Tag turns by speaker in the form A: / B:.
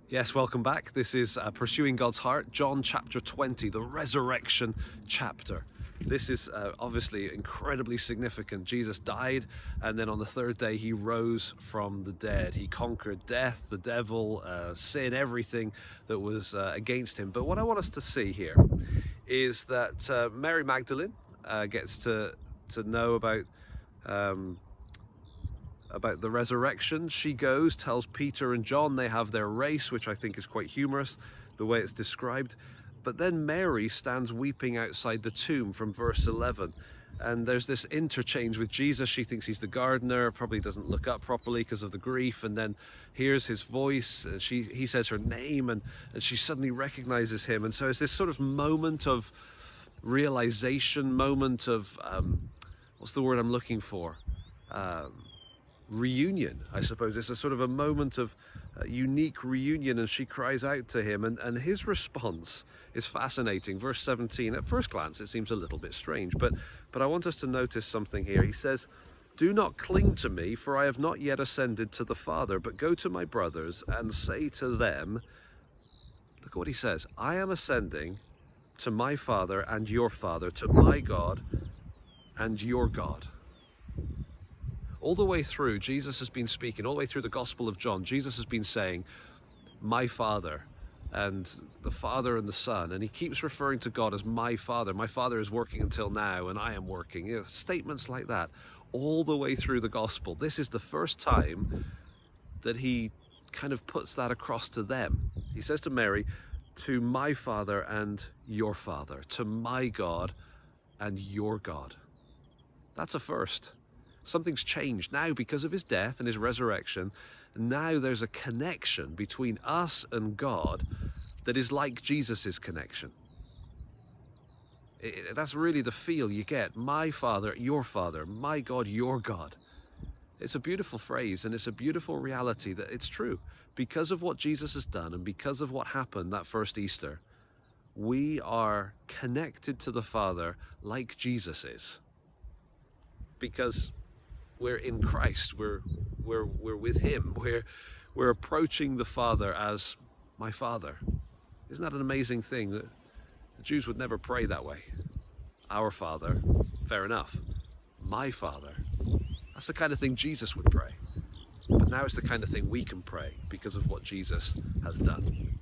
A: Yes, welcome back. This is Pursuing God's Heart, John chapter 20, the resurrection chapter. This is obviously incredibly significant. Jesus died, and then on the third day he rose from the dead. He conquered death, the devil, sin, everything that was against him. But what I want us to see here is that Mary Magdalene gets to know about the resurrection. She goes, tells Peter and John. They have their race, which I think is quite humorous, the way it's described. But then Mary stands weeping outside the tomb from verse 11. And there's this interchange with Jesus. She thinks he's the gardener, probably doesn't look up properly because of the grief, and then hears his voice. He says her name, and she suddenly recognizes him. And so it's this sort of moment of realization, moment of, what's the word I'm looking for? Reunion, I suppose. It's a sort of a moment of unique reunion, and she cries out to him, and his response is fascinating. Verse 17, at first glance it seems a little bit strange, but I want us to notice something here. He says, "Do not cling to me, for I have not yet ascended to the Father, but go to my brothers and say to them," look at what he says, "I am ascending to my Father and your Father, to my God and your God." All the way through, Jesus has been speaking, all the way through the Gospel of John, Jesus has been saying, my Father, and the Father and the Son, and he keeps referring to God as my Father. My Father is working until now, and I am working. You know, statements like that, all the way through the Gospel. This is the first time that he kind of puts that across to them. He says to Mary, to my Father and your Father, to my God and your God. That's a first. Something's changed now because of his death and his resurrection. Now there's a connection between us and God that is like Jesus's connection. That's really the feel you get. My Father, my God, your God. It's a beautiful phrase, and it's a beautiful reality that it's true. Because of what Jesus has done and because of what happened that first Easter, we are connected to the Father like Jesus is. Because we're in Christ, we're with him, we're approaching the Father as my Father. Isn't that an amazing thing? That the Jews would never pray that way. Our Father, fair enough. My Father, that's the kind of thing Jesus would pray. But now it's the kind of thing we can pray because of what Jesus has done.